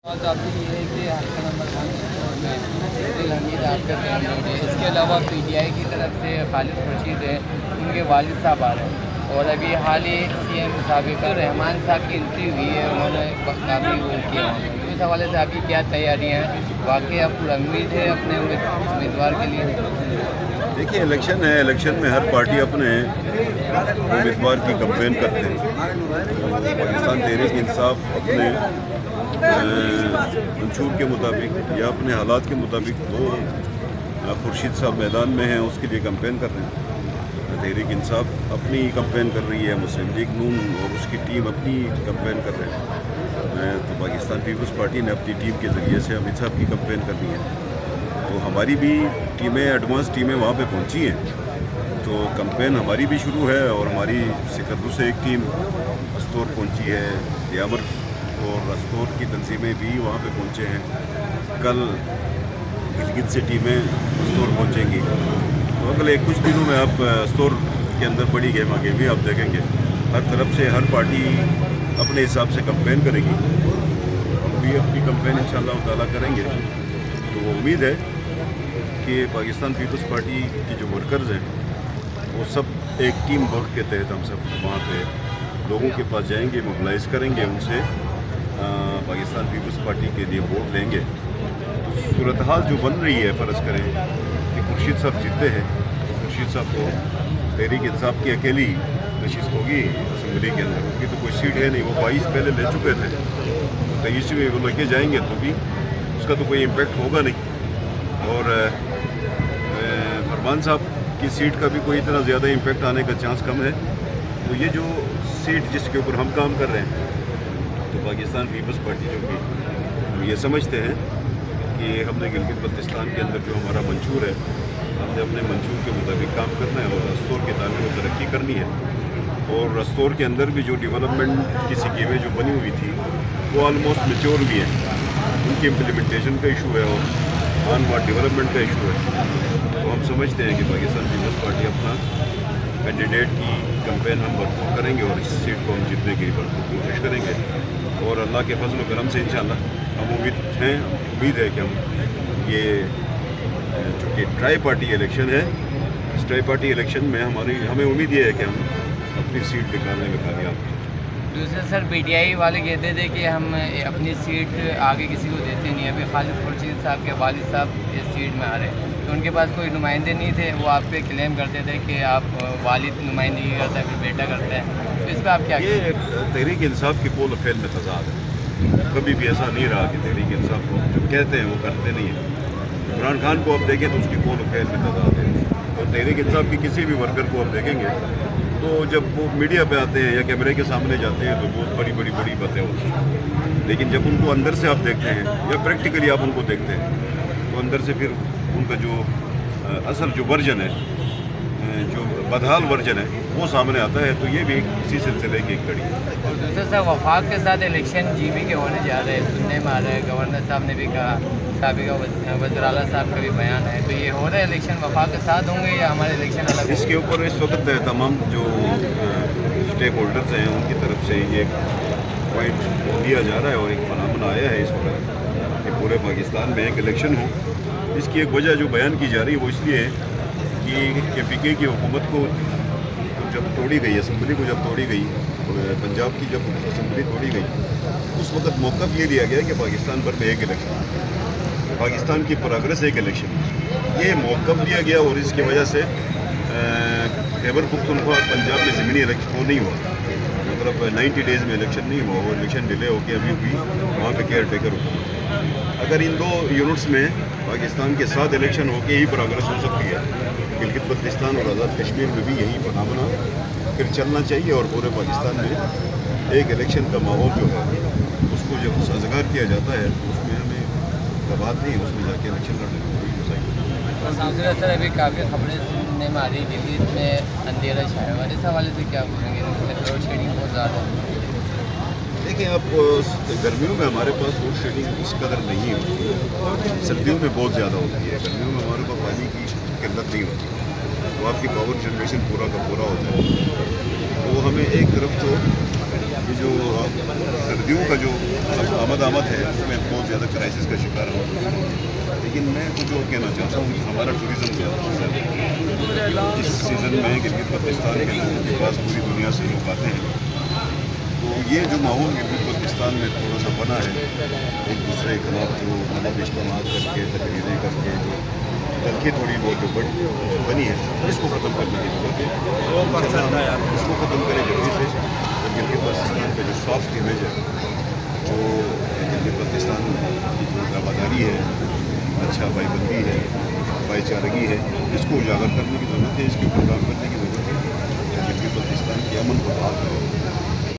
بات آپ کی یہ ہے کہ حلقہ نمبر 1 میں عبد الحمید آپ کا کینڈیڈیٹ ہے. اس کے علاوہ پی ٹی آئی کی طرف سے خالد خورشید ہے, ان کے والد صاحب آ رہے ہیں, اور ابھی حال ہی سی ایم سابقہ رحمان صاحب کی انٹری ہوئی ہے, انہوں نے کافی وہ کیا. اس حوالے سے آپ کی کیا تیاریاں ہیں؟ واقعی آپ کو امید ہے اپنے امیدوار کے لیے؟ دیکھیے الیکشن ہے, الیکشن میں ہر پارٹی اپنے امیدوار کی کمپین کرتے ہیں. پاکستان تحریک انصاف اپنے منشور کے مطابق یا اپنے حالات کے مطابق وہ خورشید صاحب میدان میں ہیں, اس کے لیے کمپین کر رہے ہیں. تحریک انصاف اپنی کمپین کر رہی ہے, مسلم لیگ نون اور اس کی ٹیم اپنی کمپین کر رہے ہیں. تو پاکستان پیپلز پارٹی نے اپنی ٹیم کے ذریعے سے امت صاحب کی کمپین کرنی ہے. تو ہماری بھی ٹیمیں, ایڈوانس ٹیمیں وہاں پہ پہنچی ہیں, تو کمپین ہماری بھی شروع ہے. اور ہماری سکردو سے ایک ٹیم استور پہنچی ہے, دیامر اور استور کی تنظیمیں بھی وہاں پہ پہنچے ہیں. کل گلگت سے ٹیمیں استور پہنچیں گی. تو اگلے کچھ دنوں میں آپ استور کے اندر بڑی گہما گہمی آپ دیکھیں گے. ہر طرف سے ہر پارٹی اپنے حساب سے کمپین کرے گی. ہم بھی اپنی کمپین انشاءاللہ تعالیٰ کریں گے. تو امید ہے کہ پاکستان پیپلز پارٹی کے جو ورکرز ہیں وہ سب ایک ٹیم ورک کے تحت ہم سب وہاں پہ لوگوں کے پاس جائیں گے, موبلائز کریں گے, ان سے پاکستان پیپلز پارٹی کے لیے ووٹ لیں گے. صورتحال جو بن رہی ہے, فرض کریں کہ خورشید صاحب جیتے ہیں, تو خورشید صاحب کو تحریک انصاف کی اکیلی نشست ہوگی اسمبلی کے اندر. ان کی تو کوئی سیٹ ہے نہیں, وہ 22 پہلے لے چکے تھے, تو 23 میں وہ لے کے جائیں گے تو بھی اس کا تو کوئی امپیکٹ ہوگا نہیں. اور فرمان صاحب کی سیٹ کا بھی کوئی اتنا زیادہ امپیکٹ آنے کا چانس کم ہے. تو یہ جو سیٹ جس کے اوپر ہم کام کر رہے ہیں, تو پاکستان پیپلز پارٹی جو کہ ہم یہ سمجھتے ہیں کہ ہم نے گلگت بلتستان کے اندر جو ہمارا منشور ہے, ہم نے اپنے منشور کے مطابق کام کرنا ہے اور استور کے تعمیر و ترقی کرنی ہے. اور استور کے اندر بھی جو ڈیولپمنٹ کی سکیمیں جو بنی ہوئی تھی وہ آلموسٹ میچور بھی ہیں. ان کی امپلیمنٹیشن کا ایشو ہے اور آن وارڈ ڈیولپمنٹ کا ایشو ہے. تو ہم سمجھتے ہیں کہ پاکستان پیپلز پارٹی اپنا کینڈیڈیٹ کی کمپین ہم بھرپور کریں گے اور اس سیٹ کو ہم جیتنے کی بھرپور کوشش کریں گے. اور اللہ کے فضل و کرم سے انشاءاللہ ہم امید ہے کہ ہم یہ چونکہ ٹرائی پارٹی الیکشن ہے, اس ٹرائی پارٹی الیکشن میں ہمیں امید یہ ہے کہ ہم اپنی سیٹ دکھانے میں کامیاب ہیں. دوسرے سر پی ٹی آئی والے کہتے تھے کہ ہم اپنی سیٹ آگے کسی کو دیتے نہیں. ابھی خالد خورشید صاحب کے والد صاحب اس سیٹ میں آ رہے ہیں, تو ان کے پاس کوئی نمائندے نہیں تھے. وہ آپ پہ کلیم کرتے تھے کہ آپ والد نمائندگی کرتا ہے, پھر بیٹا کرتا ہے. تو اس پہ آپ کیا یہ تحریک انصاف کی قول و فعل میں تضاد ہے. کبھی بھی ایسا نہیں رہا کہ تحریک انصاف کو جو کہتے ہیں وہ کرتے نہیں ہیں. عمران خان کو آپ دیکھیں تو اس کی قول و فعل میں تضاد ہے. اور تحریک انصاف کی کسی بھی ورکر کو آپ دیکھیں گے تو جب وہ میڈیا پہ آتے ہیں یا کیمرے کے سامنے جاتے ہیں تو بہت بڑی باتیں ہوتی ہیں. لیکن جب ان کو اندر سے آپ دیکھتے ہیں یا پریکٹیکلی آپ ان کو دیکھتے ہیں تو اندر سے پھر ان کا جو اصل جو ورژن ہے, جو بدحال ورژن ہے, وہ سامنے آتا ہے. تو یہ بھی اسی سلسلے کی ایک کڑی ہے. اور دوسرے صاحب وفاق کے ساتھ الیکشن جی بی کے ہونے جا رہے ہیں, سننے میں آ رہا ہے. گورنر صاحب نے بھی کہا, سابقہ وزیر اعلیٰ صاحب کا بھی بیان ہے. تو یہ ہو رہا ہے الیکشن وفاق کے ساتھ ہوں گے یا ہمارے الیکشن الگ؟ اس کے اوپر اس وقت تمام جو اسٹیک ہولڈرز ہیں ان کی طرف سے یہ پوائنٹ دیا جا رہا ہے اور ایک فنامنا آیا ہے اس وقت کہ پورے پاکستان میں ایک الیکشن ہو. اس کی ایک وجہ جو بیان کی جا رہی ہے وہ اس لیے ہے کہ پی کے کی حکومت کو جب توڑی گئی, اسمبلی کو جب توڑی گئی, پنجاب کی جب اسمبلی توڑی گئی, اس وقت موقف یہ لیا گیا کہ پاکستان بھر میں ایک الیکشن, پاکستان کی پروگریس ایک الیکشن, یہ موقف لیا گیا. اور اس کی وجہ سے خیبر پختونخوا اور پنجاب میں ضمنی الیکشن وہ نہیں ہوا, مطلب 90 ڈیز میں الیکشن نہیں ہوا. وہ الیکشن ڈیلے ہو کے ابھی بھی وہاں پہ کیئر ٹیکر ہوا. اگر ان دو یونٹس میں پاکستان کے ساتھ الیکشن ہو کے ہی پروگریس ہو سکتی ہے, گلگت بلتستان اور آزاد کشمیر میں بھی یہی فنامنا پھر چلنا چاہیے. اور پورے پاکستان میں ایک الیکشن کا ماحول جو ہے اس کو جب سازگار کیا جاتا ہے تو اس میں ہمیں بات نہیں, اس میں جا کے الیکشن لڑنے میں کوئی مسائل. دوسرا سر ابھی کافی خبریں سننے میں آ رہی ہے دلی میں اندھیرا چھایا ہوا, اس حوالے سے کیا بولیں گے؟ لوڈ شیڈنگ بہت زیادہ ہے. دیکھیں آپ گرمیوں میں ہمارے پاس لوڈ شیڈنگ اس قدر نہیں ہوتی, سردیوں میں بہت زیادہ ہوتی ہے. گرمیوں میں ہمارے پاس پانی کی قلت نہیں ہوتی, تو آپ کی پاور جنریشن پورا کا پورا ہوتا ہے. تو ہمیں ایک طرف تو جو آپ ڈیو کا جو آمد ہے اس میں بہت زیادہ کرائسس کا شکار ہو. لیکن میں کچھ اور کہنا چاہتا ہوں کہ ہمارا ٹوریزم اس سیزن میں گلگت بلتستان کے لوگوں کے پاس پوری دنیا سے لوگ آتے ہیں. تو یہ جو ماحول گلگت بلتستان میں تھوڑا سا بنا ہے ایک دوسرے کے خلاف جو مطلب اجتماعات کر کے تقریریں کر کے جو تلخی تھوڑی بہت جو بنی ہے اس کو ختم کرنے کی ضرورت ہے. اس کو ختم کریں جلدی سے. گلگت بلتستان کا جو سافٹ امیج ہے جو گلگت بلتستان کی جو وفاداری ہے اچھا بھائی بندی ہے بھائی چارگی ہے اس کو اجاگر کرنے کی ضرورت ہے. اس کے اوپر کام کرنے کی ضرورت ہے. گلگت بلتستان کے امن کو بحال کرے.